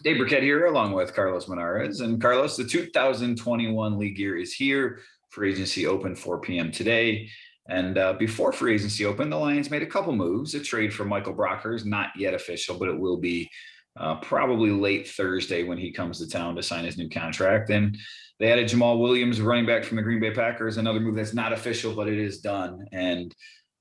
Dave Birkett here, along with Carlos Monarrez. And Carlos, the 2021 league year is here. Free agency open 4 p.m. today. And before free agency open, the Lions made a couple moves. A trade for Michael Brockers, not yet official, but it will be probably late Thursday when he comes to town to sign his new contract. And they added Jamal Williams, running back from the Green Bay Packers, another move that's not official, but it is done. And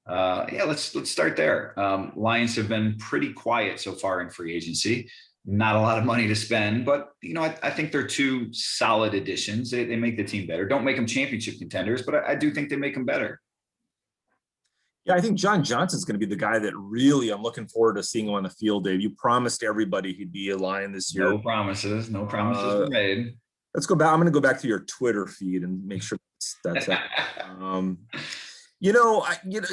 let's start there. Lions have been pretty quiet so far in free agency. Not a lot of money to spend, but I think they're two solid additions. They make the team better. Don't make them championship contenders, but I do think they make them better. Yeah, I think John Johnson's going to be the guy that really I'm looking forward to seeing him on the field, Dave. You promised everybody he'd be a Lion this year. No promises were made. Let's go back. I'm going to go back to your Twitter feed and make sure that's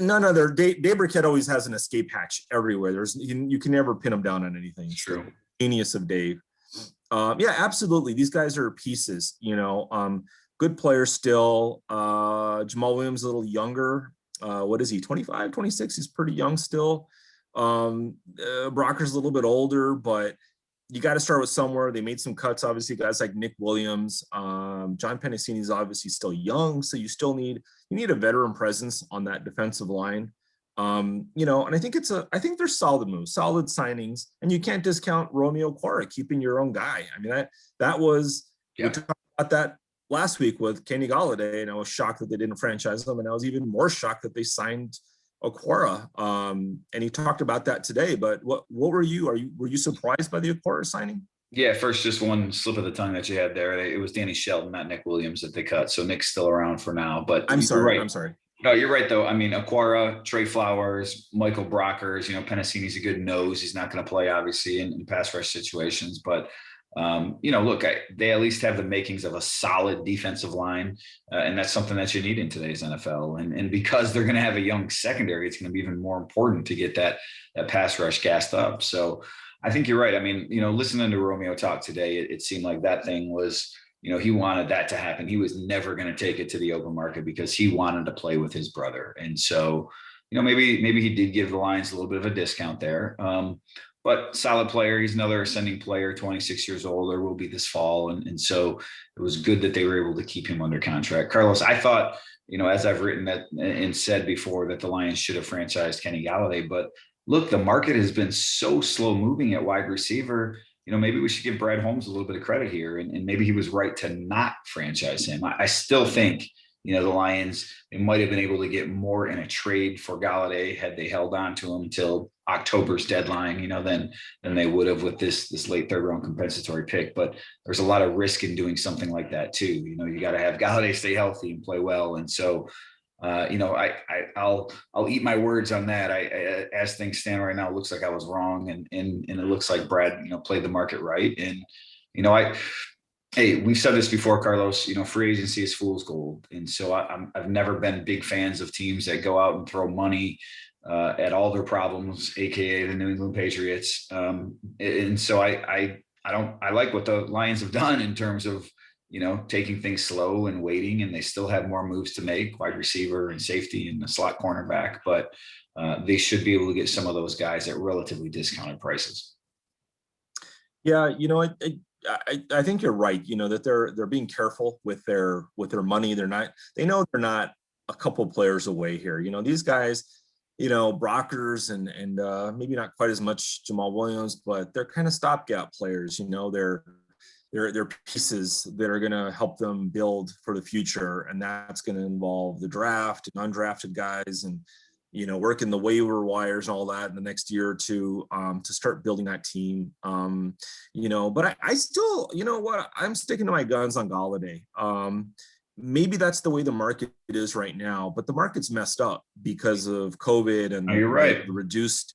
none other. Dave Birkett always has an escape hatch everywhere. You can never pin him down on anything. True. Genius of Dave. Yeah, absolutely. These guys are pieces. Good players still. Jamal Williams a little younger. What is he? 25, 26? He's pretty young still. Brocker's a little bit older, but you got to start with somewhere. They made some cuts, obviously, guys like Nick Williams. John Pennicini's obviously still young, so you need a veteran presence on that defensive line. And I think I think they're solid moves, solid signings, and you can't discount Romeo Okwara, keeping your own guy. I mean, that was, we talked about that last week with Kenny Golladay, and I was shocked that they didn't franchise him, and I was even more shocked that they signed Okwara. And he talked about that today, but what were you surprised by the Okwara signing? Yeah, first, just one slip of the tongue that you had there. It was Danny Shelton, not Nick Williams, that they cut. So Nick's still around for now, but I'm sorry. Right. I'm sorry. No, you're right, though. I mean, Okwara, Trey Flowers, Michael Brockers, Pennicini's a good nose. He's not going to play, obviously, in pass rush situations. But, look, they at least have the makings of a solid defensive line. And that's something that you need in today's NFL. And because they're going to have a young secondary, it's going to be even more important to get that pass rush gassed up. So I think you're right. I mean, listening to Romeo talk today, it seemed like that thing was – he wanted that to happen. He was never going to take it to the open market because he wanted to play with his brother. And so, maybe he did give the Lions a little bit of a discount there. But solid player. He's another ascending player, 26 years old, or will be this fall. And so it was good that they were able to keep him under contract. Carlos, I thought, as I've written that and said before, that the Lions should have franchised Kenny Golladay. But look, the market has been so slow moving at wide receiver. Maybe we should give Brad Holmes a little bit of credit here, and maybe he was right to not franchise him. I still think, the Lions, they might have been able to get more in a trade for Golladay had they held on to him until October's deadline, than they would have with this late third round compensatory pick. But there's a lot of risk in doing something like that too. You got to have Golladay stay healthy and play well. And so, I'll eat my words on that. As things stand right now, it looks like I was wrong, and it looks like Brad, played the market right. And we've said this before, Carlos. Free agency is fool's gold, and so I've never been big fans of teams that go out and throw money at all their problems, aka the New England Patriots. And so I like what the Lions have done in terms of taking things slow and waiting, and they still have more moves to make, wide receiver and safety and the slot cornerback, but they should be able to get some of those guys at relatively discounted prices. Yeah. I think you're right. That they're being careful with their money. They know they're not a couple players away here. These guys, Brockers and maybe not quite as much Jamal Williams, but they're kind of stopgap players. They're pieces that are going to help them build for the future. And that's going to involve the draft and undrafted guys and, working the waiver wires and all that in the next year or two to start building that team. But I still, I'm sticking to my guns on Golladay. Maybe that's the way the market is right now, but the market's messed up because of COVID and you're right. The reduced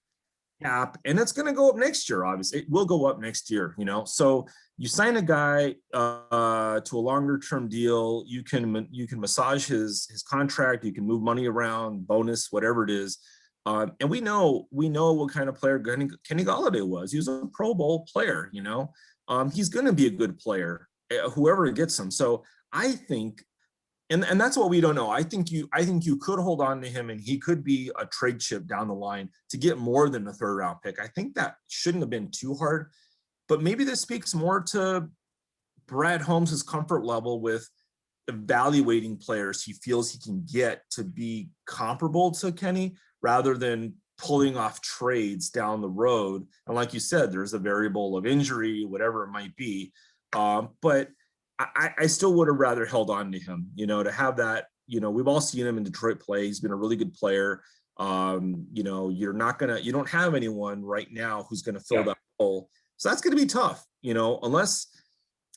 cap, and it's going to go up next year. Obviously it will go up next year, so you sign a guy to a longer term deal, you can massage his contract, you can move money around, bonus, whatever it is. And we know what kind of player Kenny Golladay was. He was a Pro Bowl player, he's going to be a good player, whoever gets him. So I think, and that's what we don't know. I think you could hold on to him, and he could be a trade chip down the line to get more than a third round pick. I think that shouldn't have been too hard. but maybe this speaks more to Brad Holmes' comfort level with evaluating players he feels he can get to be comparable to Kenny rather than pulling off trades down the road. And like you said, there's a variable of injury, whatever it might be. But I still would have rather held on to him, to have that, we've all seen him in Detroit play. He's been a really good player. You don't have anyone right now who's going to fill that hole. So that's going to be tough, unless,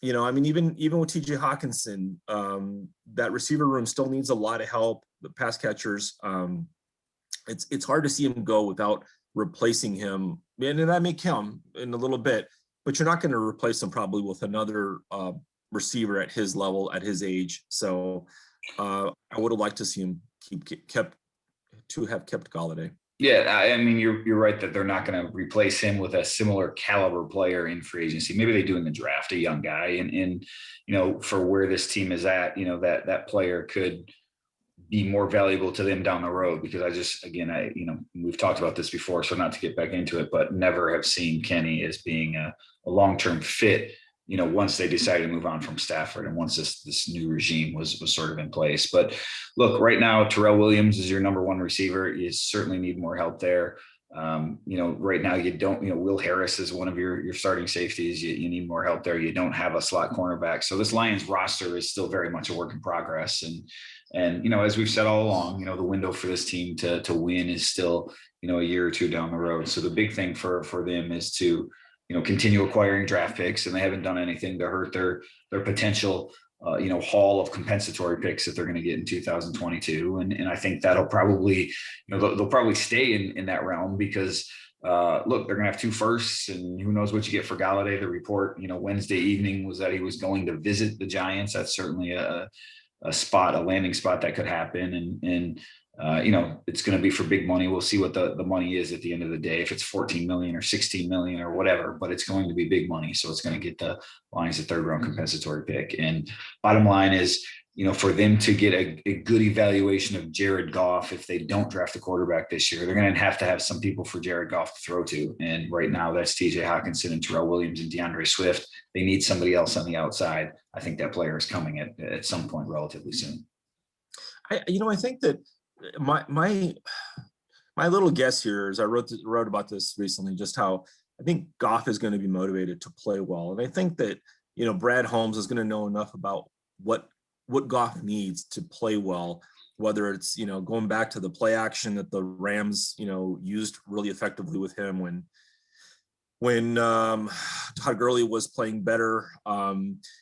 even with TJ Hawkinson, that receiver room still needs a lot of help. The pass catchers, it's hard to see him go without replacing him. And that may come in a little bit, but you're not going to replace him probably with another receiver at his level, at his age. So I would have liked to see him kept Golladay. Yeah, I mean, you're right that they're not going to replace him with a similar caliber player in free agency. Maybe they do in the draft, a young guy, and for where this team is at, that player could be more valuable to them down the road, because we've talked about this before, so not to get back into it, but never have seen Kenny as being a long-term fit, once they decided to move on from Stafford and once this new regime was sort of in place. But look, right now, Terrell Williams is your number one receiver. You certainly need more help there. Right now you don't, Will Harris is one of your starting safeties. You need more help there. You don't have a slot cornerback. So this Lions roster is still very much a work in progress. And as we've said all along, the window for this team to win is still, a year or two down the road. So the big thing for them is to, continue acquiring draft picks, and they haven't done anything to hurt their potential, haul of compensatory picks that they're going to get in 2022. And I think that'll probably, they'll probably stay in that realm because, look, they're going to have 2 firsts, and who knows what you get for Golladay. The report, Wednesday evening was that he was going to visit the Giants. That's certainly a landing spot that could happen. And it's going to be for big money. We'll see what the money is at the end of the day, if it's 14 million or 16 million or whatever, but it's going to be big money. So it's going to get the Lions a 3rd round compensatory pick. And bottom line is, for them to get a good evaluation of Jared Goff, if they don't draft a quarterback this year, they're going to have some people for Jared Goff to throw to. And right now that's TJ Hawkinson and Terrell Williams and DeAndre Swift. They need somebody else on the outside. I think that player is coming at some point relatively soon. I think that my little guess here is I wrote about this recently, just how I think Goff is going to be motivated to play well. And I think that, Brad Holmes is going to know enough about what Goff needs to play well, whether it's, going back to the play action that the Rams, used really effectively with him when Todd Gurley was playing better,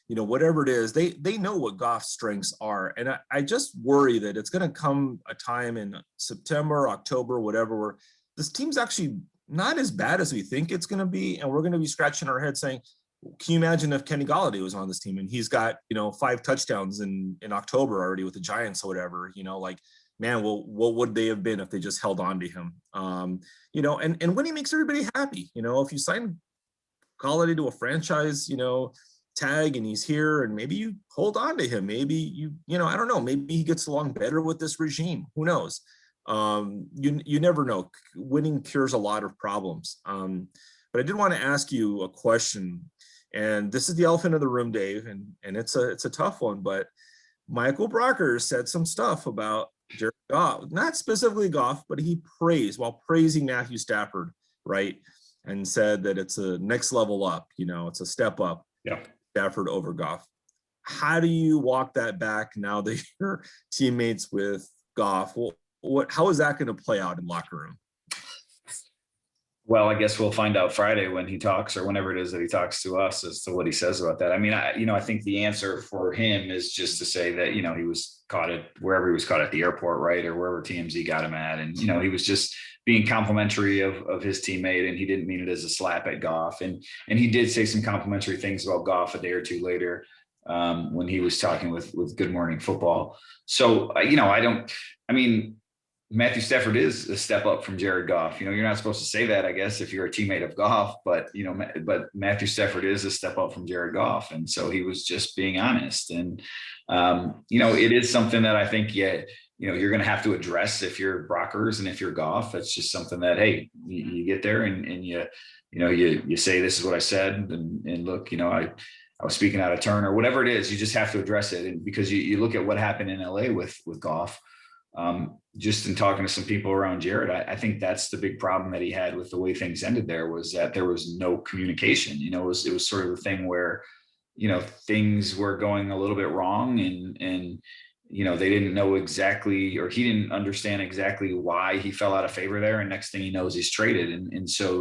whatever it is, they know what Goff's strengths are. And I just worry that it's going to come a time in September, October, whatever, where this team's actually not as bad as we think it's going to be. And we're going to be scratching our head saying, can you imagine if Kenny Golladay was on this team and he's got, 5 touchdowns in October already with the Giants or whatever, man, what would they have been if they just held on to him? And when he makes everybody happy, if you sign Golladay to a franchise, tag and he's here and maybe you hold on to him, maybe I don't know, maybe he gets along better with this regime. Who knows? You never know. Winning cures a lot of problems. But I did want to ask you a question, and this is the elephant in the room, Dave, and it's a tough one, but Michael Brocker said some stuff about Jared Goff, not specifically Goff, but he praising Matthew Stafford, right? And said that it's a next level up, it's a step up. Yeah. Stafford over Goff. How do you walk that back now that you're teammates with Goff? How is that going to play out in locker room? Well, I guess we'll find out Friday when he talks, or whenever it is that he talks to us, as to what he says about that. I mean, I think the answer for him is just to say that, he was caught at wherever he was caught at the airport, right? Or wherever TMZ got him at. And, he was just being complimentary of his teammate, and he didn't mean it as a slap at Goff. And he did say some complimentary things about Goff a day or two later when he was talking with Good Morning Football. So, Matthew Stafford is a step up from Jared Goff. You're not supposed to say that, I guess, if you're a teammate of Goff, but Matthew Stafford is a step up from Jared Goff. And so he was just being honest. And, it is something that I think, you're going to have to address if you're Brockers and if you're Goff. That's just something that, hey, you get there and you say, this is what I said. And look, I was speaking out of turn or whatever it is. You just have to address it. And because you look at what happened in LA with Goff, just in talking to some people around Jared, I think that's the big problem that he had with the way things ended there, was that there was no communication. It was sort of the thing where, things were going a little bit wrong and they didn't know exactly, or he didn't understand exactly why he fell out of favor there. And next thing he knows, he's traded. And so it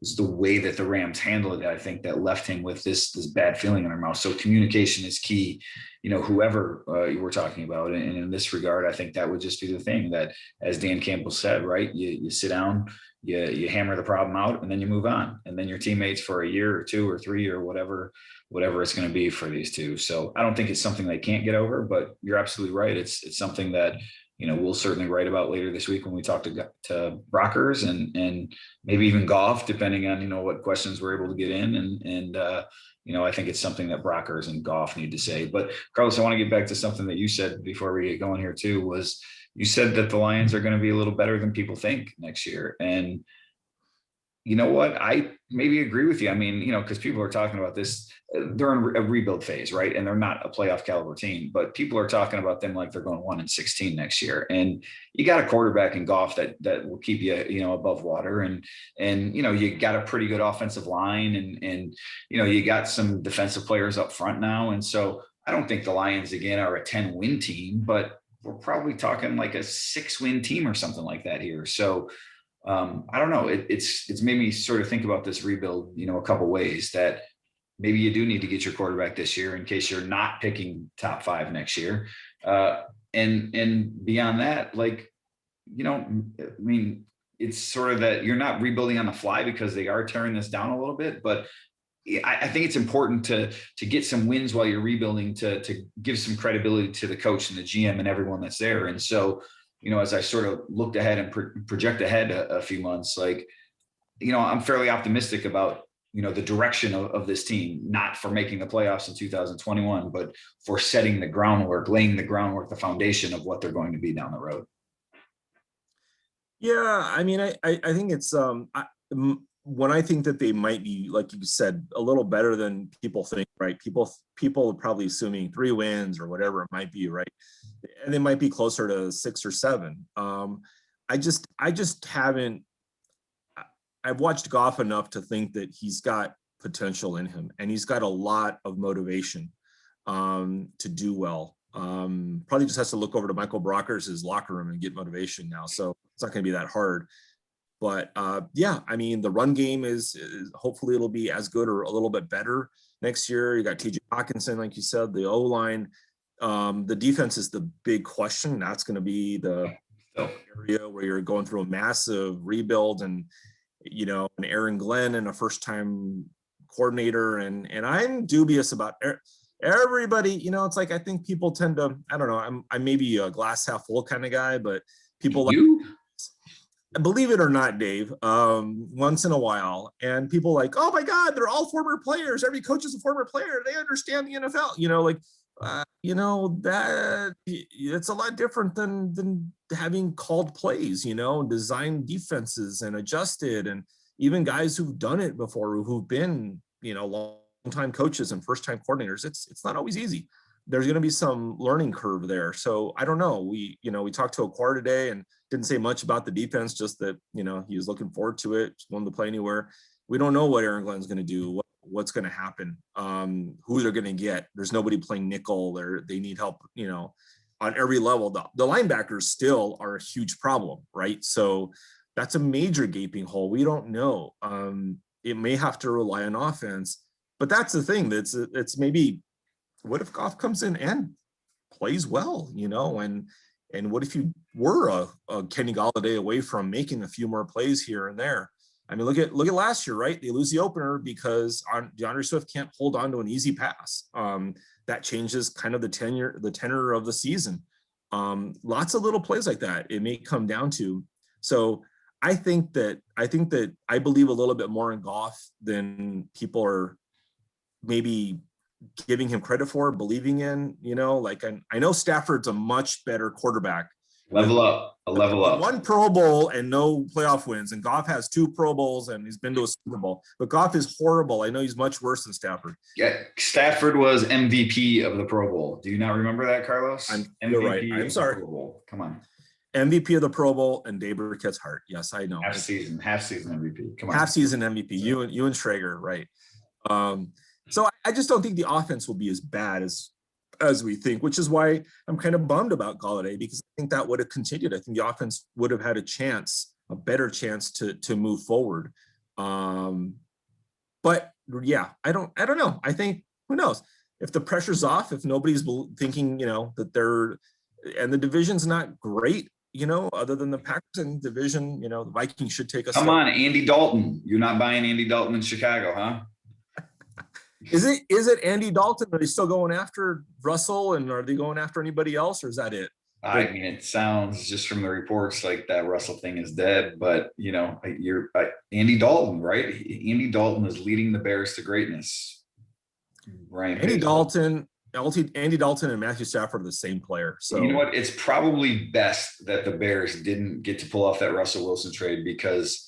was the way that the Rams handled it, I think, that left him with this bad feeling in their mouth. So communication is key, whoever you were talking about. And in this regard, I think that would just be the thing that, as Dan Campbell said, right, you sit down, you hammer the problem out, and then you move on. And then your teammates for a year or 2 or 3 or whatever it's going to be for these two. So I don't think it's something they can't get over, but you're absolutely right. It's something that, we'll certainly write about later this week when we talk to Brockers and maybe even Goff, depending on, what questions we're able to get in. And I think it's something that Brockers and Goff need to say. But Carlos, I want to get back to something that you said before we get going here too, was you said that the Lions are going to be a little better than people think next year. And you know what? I maybe agree with you. I mean, because people are talking about this, they're in a rebuild phase, right? And they're not a playoff caliber team, but people are talking about them like they're going 1-16 next year. And you got a quarterback in Goff that will keep you, above water. And you got a pretty good offensive line and you got some defensive players up front now. And so I don't think the Lions again are a 10-win team, but we're probably talking like a 6-win team or something like that here. So I don't know. It's made me sort of think about this rebuild, a couple ways, that maybe you do need to get your quarterback this year in case you're not picking top 5 next year. And beyond that, it's sort of that you're not rebuilding on the fly because they are tearing this down a little bit, but I think it's important to get some wins while you're rebuilding to give some credibility to the coach and the GM and everyone that's there. And so, as I sort of looked ahead and project ahead a few months, I'm fairly optimistic about, the direction of this team, not for making the playoffs in 2021, but for setting the groundwork, laying the groundwork, the foundation of what they're going to be down the road. Yeah. I mean, I think it's, when I think that they might be, like you said, a little better than people think, right? People are probably assuming 3 wins or whatever it might be, right? And they might be closer to 6 or 7. I just haven't. I've watched Goff enough to think that he's got potential in him, and he's got a lot of motivation to do well. Probably just has to look over to Michael Brockers' locker room and get motivation now. So it's not going to be that hard. But yeah, I mean, the run game is hopefully it'll be as good or a little bit better next year. You got TJ Hawkinson, like you said, the O-line. The defense is the big question. That's going to be the area where you're going through a massive rebuild, and an Aaron Glenn and a first-time coordinator, and I'm dubious about everybody. It's like I think people tend to, I don't know, I'm maybe a glass half full kind of guy, but people believe it or not, Dave, once in a while, and people like, oh my God, they're all former players. Every coach is a former player. They understand the NFL. That it's a lot different than having called plays, designed defenses and adjusted, and even guys who've done it before, who've been, long-time coaches and first-time coordinators. It's not always easy. There's going to be some learning curve there. So I don't know. We talked to Aquar today and didn't say much about the defense, just that, he was looking forward to it, just wanted to play anywhere. We don't know what Aaron Glenn's going to do, what's going to happen, who they're going to get. There's nobody playing nickel. They need help, on every level. The linebackers still are a huge problem, right? So that's a major gaping hole. We don't know. It may have to rely on offense, but that's the thing. It's maybe, what if Goff comes in and plays well, and what if you were a Kenny Golladay away from making a few more plays here and there? I mean, look at last year, right? They lose the opener because DeAndre Swift can't hold on to an easy pass. That changes kind of the tenor of the season. Lots of little plays like that it may come down to. So I think that I believe a little bit more in Goff than people are maybe giving him credit for, believing in, like I know Stafford's a much better quarterback with Level up. one Pro Bowl and no playoff wins. And Goff has 2 Pro Bowls and he's been to a Super Bowl. But Goff is horrible. I know he's much worse than Stafford. Yeah, Stafford was MVP of the Pro Bowl. Do you not remember that, Carlos? You're right. I'm sorry. Pro Bowl. Come on. MVP of the Pro Bowl and Birkett's heart. Yes, I know. Half season MVP. Come on. Half season MVP. You and Schrager, right? So I just don't think the offense will be as bad as we think, which is why I'm kind of bummed about Golladay, because I think that would have continued. I think the offense would have had a better chance to move forward. But yeah, I don't know. I think, who knows, if the pressure's off, if nobody's thinking, that and the division's not great, other than the Packers and division, the Vikings should take us. Come on, Andy Dalton. You're not buying Andy Dalton in Chicago, huh? Is it Andy Dalton? Are they still going after Russell, and are they going after anybody else, or is that it? I mean, it sounds just from the reports like that Russell thing is dead, but Andy Dalton, right? Andy Dalton is leading the Bears to greatness. Right. Andy Dalton and Matthew Stafford are the same player. So you know what? It's probably best that the Bears didn't get to pull off that Russell Wilson trade, because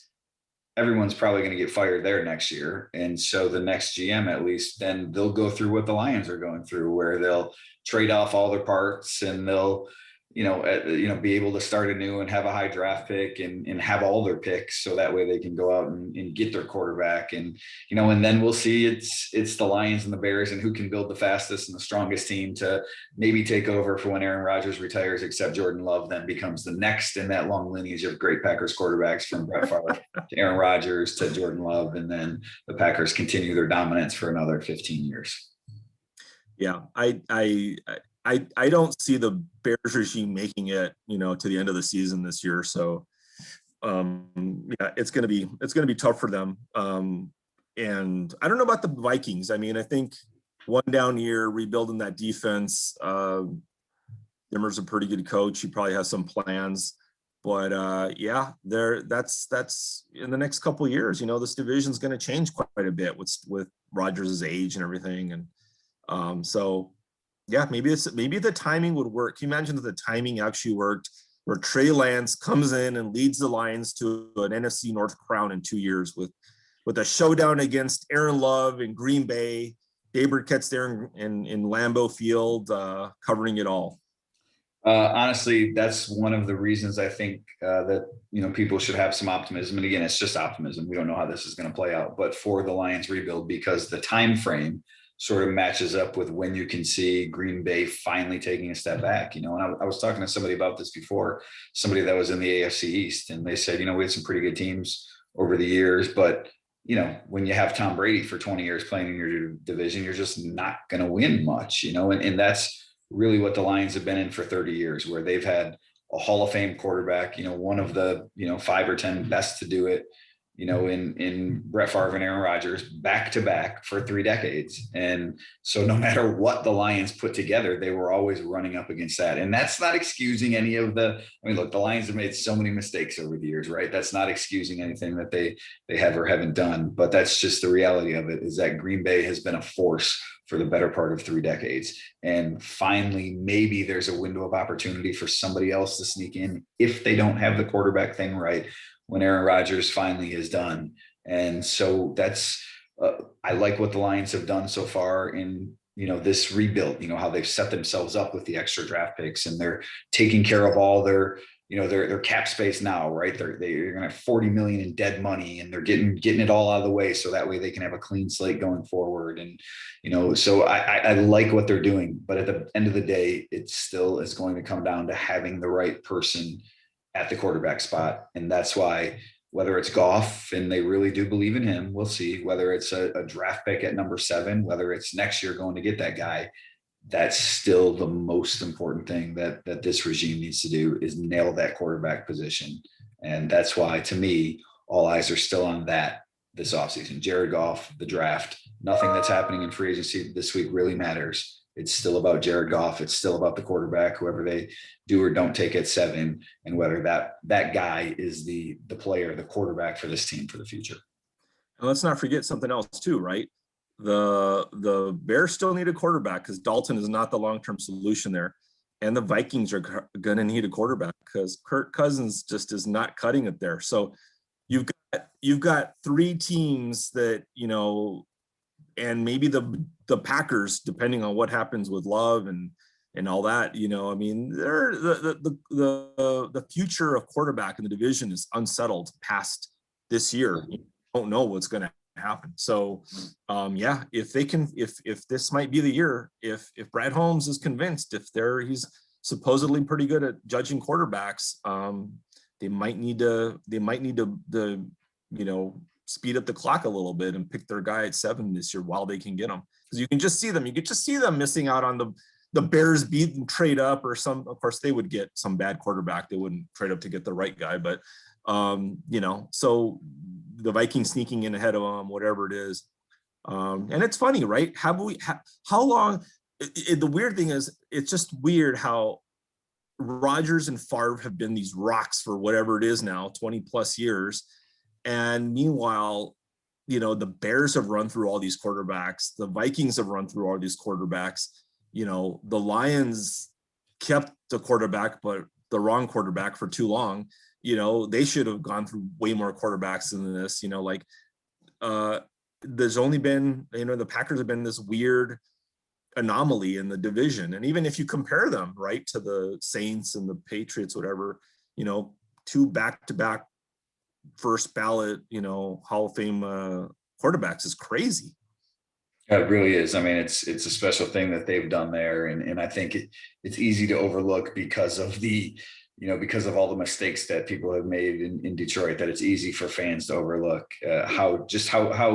everyone's probably going to get fired there next year. And so the next GM, at least, then they'll go through what the Lions are going through, where they'll trade off all their parts and they'll, be able to start anew and have a high draft pick and have all their picks. So that way they can go out and get their quarterback. And, and then we'll see it's the Lions and the Bears and who can build the fastest and the strongest team to maybe take over for when Aaron Rodgers retires, except Jordan Love then becomes the next in that long lineage of great Packers quarterbacks, from Brett Favre to Aaron Rodgers to Jordan Love. And then the Packers continue their dominance for another 15 years. Yeah, I don't see the Bears regime making it, to the end of the season this year. So, it's going to be tough for them. And I don't know about the Vikings. I mean, I think one down year, rebuilding that defense. Zimmer's a pretty good coach. He probably has some plans, but that's in the next couple of years. This division's going to change quite a bit with Rodgers' age and everything, and so. Yeah, maybe the timing would work. Can you imagine that the timing actually worked, where Trey Lance comes in and leads the Lions to an NFC North crown in 2 years with a showdown against Aaron Love in Green Bay, Birkett's there in Lambeau Field, covering it all. Honestly, that's one of the reasons I think that people should have some optimism. And again, it's just optimism. We don't know how this is going to play out, but for the Lions rebuild, because the time frame sort of matches up with when you can see Green Bay finally taking a step back, and I was talking to somebody about this before, somebody that was in the AFC East, and they said, we had some pretty good teams over the years, but when you have Tom Brady for 20 years playing in your division, you're just not going to win much, and that's really what the Lions have been in for 30 years, where they've had a Hall of Fame quarterback, one of the, 5 or 10 best to do it, in Brett Favre and Aaron Rodgers, back to back for 3 decades. And so no matter what the Lions put together, they were always running up against that. And that's not excusing any of the Lions have made so many mistakes over the years, right? That's not excusing anything that they have or haven't done, but that's just the reality of it, is that Green Bay has been a force for the better part of 3 decades. And finally, maybe there's a window of opportunity for somebody else to sneak in if they don't have the quarterback thing right, when Aaron Rodgers finally is done. And so that's, I like what the Lions have done so far in, this rebuild, how they've set themselves up with the extra draft picks, and they're taking care of all their, their cap space now, right? They're going to have 40 million in dead money, and they're getting it all out of the way. So that way they can have a clean slate going forward. And, so I like what they're doing, but at the end of the day, it still is going to come down to having the right person at the quarterback spot. And that's why, whether it's Goff and they really do believe in him, we'll see. Whether it's a draft pick at number 7, whether it's next year going to get that guy, that's still the most important thing that this regime needs to do, is nail that quarterback position. And that's why, to me, all eyes are still on that this offseason. Jared Goff, the draft, nothing that's happening in free agency this week really matters. It's still about Jared Goff. It's still about the quarterback, whoever they do or don't take at 7, and whether that guy is the player, the quarterback for this team for the future. And let's not forget something else too, right? The Bears still need a quarterback because Dalton is not the long-term solution there. And the Vikings are going to need a quarterback because Kirk Cousins just is not cutting it there. So you've got three teams that, you know, and maybe the Packers, depending on what happens with Love and all that, you know, I mean, they're the future of quarterback in the division is unsettled past this year. You don't know what's going to happen. So yeah, if they can, if this might be the year, if Brad Holmes is convinced, he's supposedly pretty good at judging quarterbacks, they might need to you know, speed up the clock a little bit and pick their guy at 7 this year while they can get him, because you can just see them missing out on the Bears beat and trade up, or some, of course they would get some bad quarterback, they wouldn't trade up to get the right guy, but you know, so the Vikings sneaking in ahead of them, whatever it is. And it's funny, right? How long, the weird thing is, it's just weird how Rodgers and Favre have been these rocks for whatever it is now, 20 plus years. And meanwhile, you know, the Bears have run through all these quarterbacks. The Vikings have run through all these quarterbacks. You know, the Lions kept the quarterback, but the wrong quarterback for too long. You know, they should have gone through way more quarterbacks than this, you know, like there's only been, you know, the Packers have been this weird anomaly in the division. And even if you compare them, right, to the Saints and the Patriots, whatever, you know, 2 back-to-back first ballot, you know, Hall of Fame quarterbacks is crazy. It really is. I mean, it's a special thing that they've done there. And I think it's easy to overlook because of because of all the mistakes that people have made in Detroit, that it's easy for fans to overlook how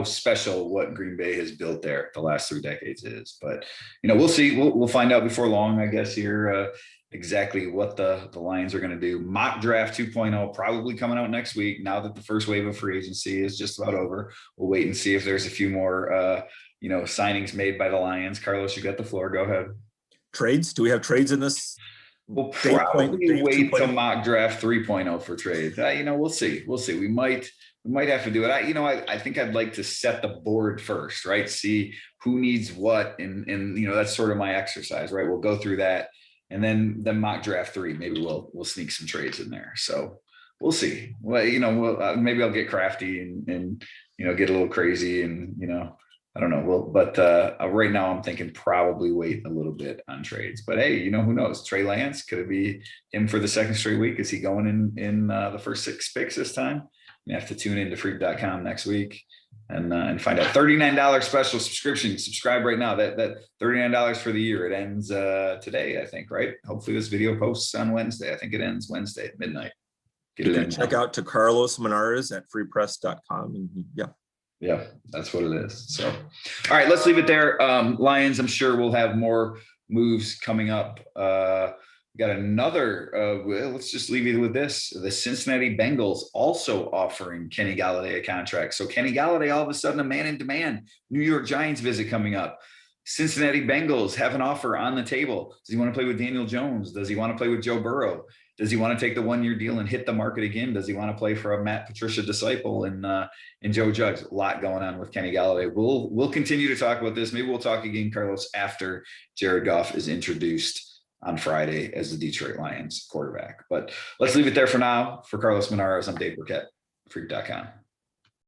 special what Green Bay has built there the last 3 decades is. But, you know, we'll see. We'll find out before long, I guess, here exactly what the Lions are going to do. Mock draft 2.0 probably coming out next week. Now that the first wave of free agency is just about over, we'll wait and see if there's a few more, signings made by the Lions. Carlos, you got the floor. Go ahead. Trades? Do we have trades in this? We'll probably wait till mock draft 3.0 for trades. We'll see. We might have to do it. I think I'd like to set the board first, right? See who needs what, and that's sort of my exercise, right? We'll go through that, and then mock draft 3. Maybe we'll sneak some trades in there. So we'll see. Well, maybe I'll get crafty and get a little crazy, and I don't know. But right now I'm thinking probably wait a little bit on trades. But hey, who knows? Trey Lance, could it be him for the second straight week? Is he going in the first 6 picks this time? You have to tune into freak.com next week and find out. $39 special subscription. Subscribe right now. That $39 for the year. It ends today, I think, right? Hopefully this video posts on Wednesday. I think it ends Wednesday at midnight. You can check out to Carlos Monarrez at freepress.com. And yeah, that's what it is. So, all right, let's leave it there. Lions, I'm sure we'll have more moves coming up. We got another, let's just leave you with this. The Cincinnati Bengals also offering Kenny Galladay a contract. So Kenny Galladay, all of a sudden, a man in demand. New York Giants visit coming up. Cincinnati Bengals have an offer on the table. Does he want to play with Daniel Jones? Does he want to play with Joe Burrow? Does he want to take the 1-year deal and hit the market again? Does he want to play for a Matt Patricia disciple and Joe Judge? A lot going on with Kenny Galladay. We'll continue to talk about this. Maybe we'll talk again, Carlos, after Jared Goff is introduced on Friday as the Detroit Lions quarterback. But let's leave it there for now. For Carlos Monarrez, I'm Dave Birkett, freak.com.